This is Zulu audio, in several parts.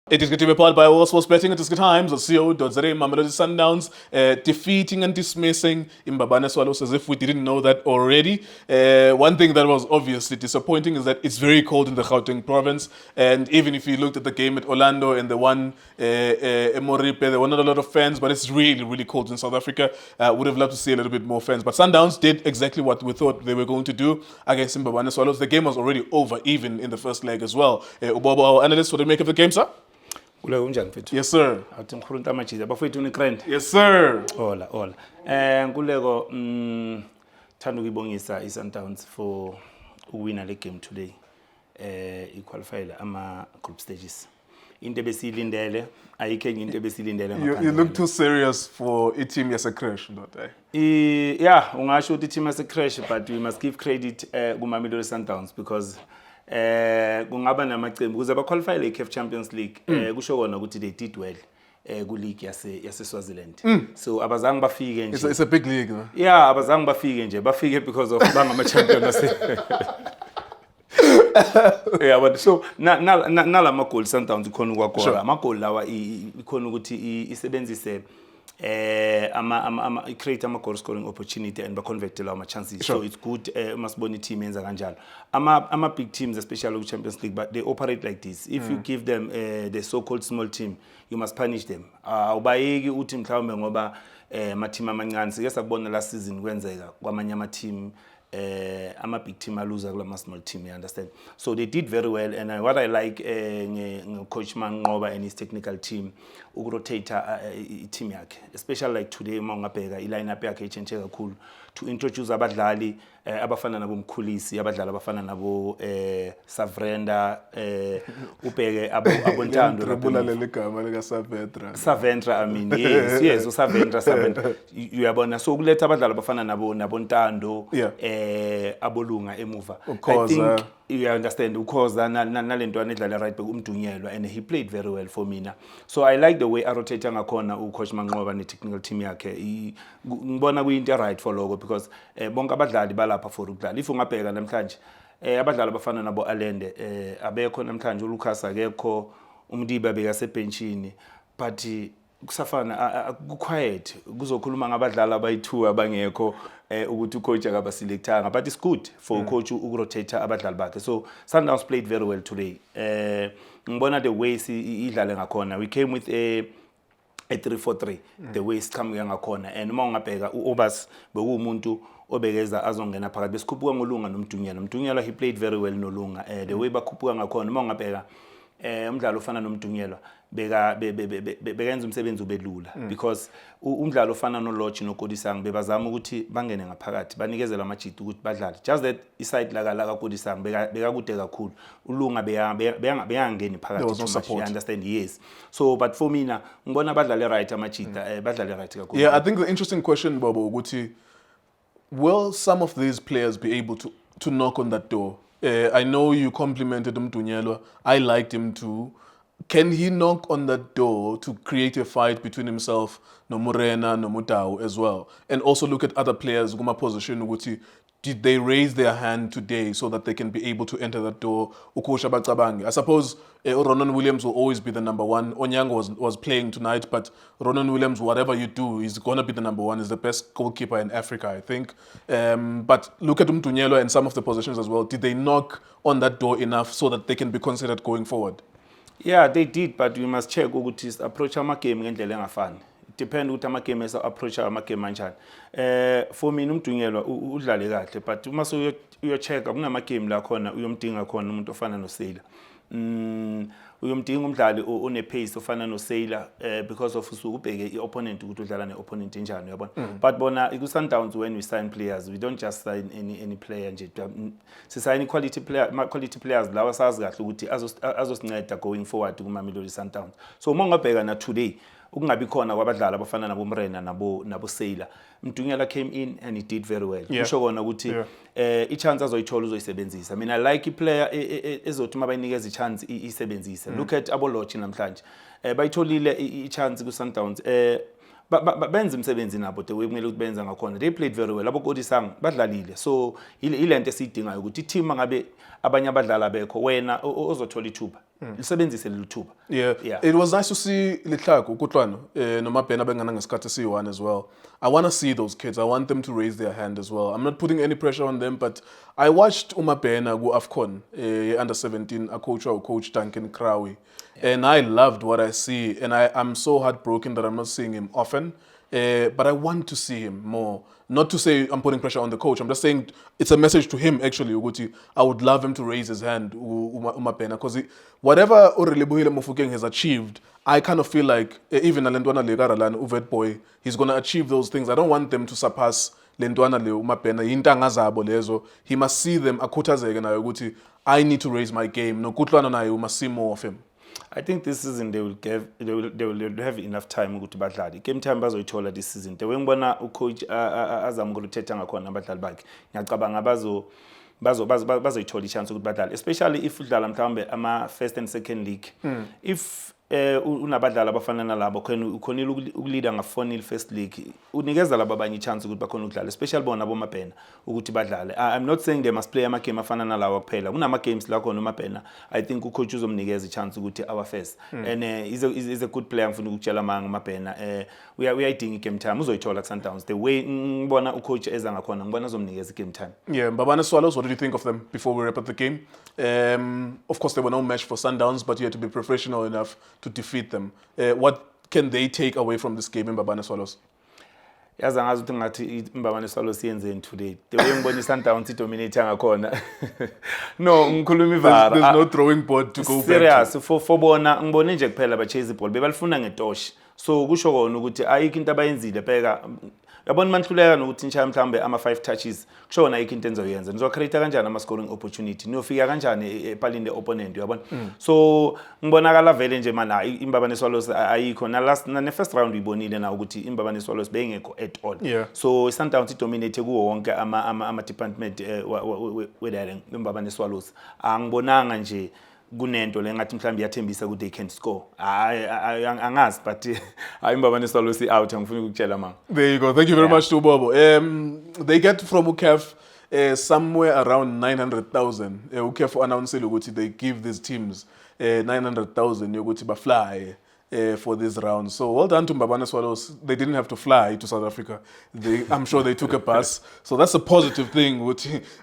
It is good to be powered by All Sports Betting. It is good times at co.za. Mamelodi Sundowns defeating and dismissing Mbabane Swallows as if we didn't know that already. One thing that was obviously disappointing is that it's very cold in the Gauteng province. And even if you looked at the game at Orlando and the one Moripe, there were not a lot of fans, but it's really, really cold in South Africa. Would have loved to see a little bit more fans. But Sundowns did exactly what we thought they were going to do against Mbabane Swallows. The game was already over, even in the first leg as well. Ubobo, our analyst, what did you make of the game, sir? Yes, sir. Yes, sir. Hola. Kuleko thanda ukubongisa iSundowns for uwina le game today. Iqualify ama group stages. Into besilindele ayikho enye into besilindele ngaphandle. You look too serious for a team as a crash, don't I? Yeah, ungasho ukuthi team as a crash, but we must give credit kuMamelodi Sundowns because kungaba namacembu ukuze baqualify le CAF Champions League kusho kona ukuthi they did well ku league yase Swaziland. So abazange bafike nje. It's a big league, no? Yeah, abazange bafike nje bafike because of bangama champions. Yeah, but so nala ma goal Sundowns ikhona ukwakora ama goal lawa ikhona ukuthi isebenzise create ama goal scoring opportunity and ba convert lawa ma chances. So it's good masibona team yenza kanjalo. Ama big teams especially ku Champions League, but they operate like this. If you give them the so-called small team, you must punish them. Awubayeki uthi mhlawumbe ngoba ama team amancane sike sakubona last season kwenzeka kwamanye ama team ama big team aluza kula small team, you understand? So they did very well, and what I like coach Manqoba and his technical team ukurotate team yakhe, especially like today mawungabheka ilineup yakhe ichange kakhulu to introduce abadlali abafana nabo Mkhulisi, abadlali abafana nabo Savrenda, ubheke abontando Rabula leli gama lika Saventra, I mean yes Saventra uyabona, so ukuletha abadlali abafana nabo Ntando abolunga emuva. I think you understand ukhoza nalento anedlala right back umdunyelwa, and he played very well for mina. So I like the way arotate ngakhona ucoach Manqoba ne technical team yakhe. Ngibona kuyinto right for logo because bonke abadlali balapha for ukudlala. If ungabheka namhlanje abadlali abafana nabo Alende abekho namhlanje, uLucas akekho, uMdiba bekasebenchini, but kusafana quiet kuzokhuluma ngabadlali abayi2 abangekho ukuthi ucoach akabaselectanga, but it's good for coach ukurotate abadlali bakhe. So Sundowns played very well today. Ngibona the way idlale ngakhona, we came with a 3-4-3 the way siqhamuke ngakhona, and uma ungabheka uObas bekumuntu obekeza azongena phakathi besikhuphuka ngolunga nomdunyelwa he played very well nolunga. The way bakhuphuka ngakhona uma ungabheka umdlalo ofana nomdunyelwa bekenza umsebenzi ubelula because umdlalo ofana noLodge noKodisang bebazama ukuthi bangene ngaphakathi banikezela amajita ukuthi badlale, just that iside la Kodisang bekakude kakhulu, ulunga beyangeni phakathi, you understand? Yes. So but for mina ngibona badlale right amajita badlale right kakhulu. Yeah, I think the interesting question, Bobo, ukuthi will some of these players be able to knock on that door? I know you complimented Mdunyelwa. I liked him too. Can he knock on that door to create a fight between himself, no Morena, no Mutau as well? And also look at other players, Guma position, did they raise their hand today so that they can be able to enter that door? I suppose Ronan Williams will always be the number one. Onyang was playing tonight, but Ronan Williams, whatever you do, is going to be the number one. He's the best goalkeeper in Africa, I think. But look at Mdunyelwa and some of the positions as well. Did they knock on that door enough so that they can be considered going forward? Yeah, they did, but we must check ukuthi approach ama game ngendlela engafani. Depend ukuthi ama game approach ama game kanjani. For me uMdunyelwa udlale kahle, but uma so uyo check kunama game la khona uyomdinga khona umuntu ofana noSailor. Uyomdinga umdlali one pace ofana noSailor because of usuku ubheke iopponent ukuthi udlala neopponent enjani, uyabona. But bona iku Sundowns when we sign players, we don't just sign any player nje. Si sign quality players lawa sazi kahle ukuthi azosinceda going forward kuMamelodi Sundowns. So uma ngabheka na today ukungabi khona kwabadlali abafana nabo Mrena nabo Sailor, Mdunyelwa came in and he did very well. Kusho kona ukuthi i-chance azoyithola uzoyisebenzisa. Mina like i-player ezothi mabayinikeza i-chance isebenzise. Look at abolotchi namhlanje. Bayitholile i-chance ku Sundowns. Benza umsebenzi nabo the way kumele ukuthi benza ngakhona. They played very well. AboKodisang badlalile. So ilento esiyidingayo ukuthi i-team ngabe abanye abadlali abekho wena ozothola ithuba lisebenzise leli thuba. Yeah. It was nice to see Litlaku, Kutlwano, Nomabena Bengana Ngeskata C1 as well. I want to see those kids. I want them to raise their hand as well. I'm not putting any pressure on them, but I watched Umabena go AFCON, under 17, coach Duncan Krawi. And I loved what I see. And I'm so heartbroken that I'm not seeing him often. But I want to see him more. Not to say I'm putting pressure on the coach. I'm just saying it's a message to him, actually, Uguti. I would love him to raise his hand, Umabena, because whatever Orelebuhile Mofokeng has achieved, I kind of feel like even Lentwana Legaralan, Uvet Boy, he's going to achieve those things. I don't want them to surpass Lentwana Le Umabena. Yintanga zabo lezo. He must see them, akhuthazeke naye ukuthi I need to raise my game. No Kutlwano naye, we must see more of him. I think this season they will have enough time ukuthi badlale. Game time bazoyithola this season. The way ngibona ucoach azama ukuthetha ngakhona abadlali bakhe. Ngiyacabanga bazoyithola ichance ukuthi badlale, especially if udlala mhlawumbe ama first and second league. If unabadlali abafana nalabo ukhonile ukuleader nga-4-0 first league, unikeza laba abanye ichance ukuthi bakhona ukudlala, especially bona boMabena ukuthi badlale. I'm not saying they must play ama-game afana nalawo kuphela. Kunama-games la khona uMabena, I think ucoach uzomnikeza ichance ukuthi awafest. And he's a good player, ngifuna ukutshela manga uMabena. Uyayidinga i-game time, uzoyithola ku-Sundowns. The way ngibona ucoach eza ngakhona, ngibona uzomnikeza i-game time. Yeah, Mbabane Swallows, what did you think of them before we wrap up the game? Of course, they were no match for Sundowns, but you had to be professional enough to defeat them. What can they take away from this game in Mbabane Swallows? Yazi angazi ukuthi ngathi Mbabane Swallows yenzeni today. The way ngibona i-Sundowns dominate ngakhona. No, ngikhuluma ivara. There's no throwing board to go back to. For bona ngibone nje kuphela ba chase ball. Bebalifuna ngetoshi. So kusho kona ukuthi ayikho into abayenzile bheka. Yabona manhluleka nokuthi nje mhlambe ama-5 touches kushona ayikho into enzoyenza. Nizocreate kanjani ama-scoring opportunity? Niyofika kanjani epalini opponent uyabona? So ngibonakala vele nje mana iMbabane Swallows ayikho na first round uyibonile na ukuthi iMbabane Swallows bengekho at all. So Sundowns dominate kuwo wonke ama department wedale iMbabane Swallows. Angibonanga nje kunento lengathi mhlambe iyathembisa ukuthi they can score. Angazi but iMbabane Swallows out angifuni ukutshela manga. There you go. Thank you very much to Bobo. They get from UCAF somewhere around 900,000. UCAF announced ukuthi they give these teams 900,000 yokuthi bafly for this round. So well done to Mbabane Swallows. They didn't have to fly to South Africa. I'm sure they took a bus. So that's a positive thing.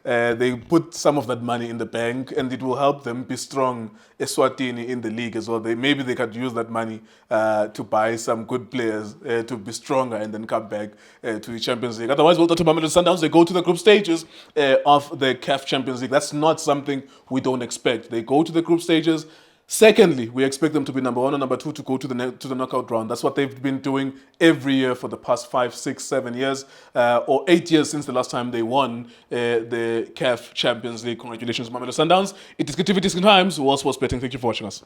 They put some of that money in the bank and it will help them be strong Eswatini in the league as well. Maybe they could use that money to buy some good players to be stronger and then come back to the Champions League. Otherwise, well done to Mamelodi Sundowns. They go to the group stages of the CAF Champions League. That's not something we don't expect. They go to the group stages. Secondly, we expect them to be number 1 or number 2 to go to the knockout round. That's what they've been doing every year for the past 5, 6, 7 years, or 8 years since the last time they won the CAF Champions League. Congratulations, Mamelodi Sundowns. It is Creativity Times, World Sports Betting. Thank you for watching us.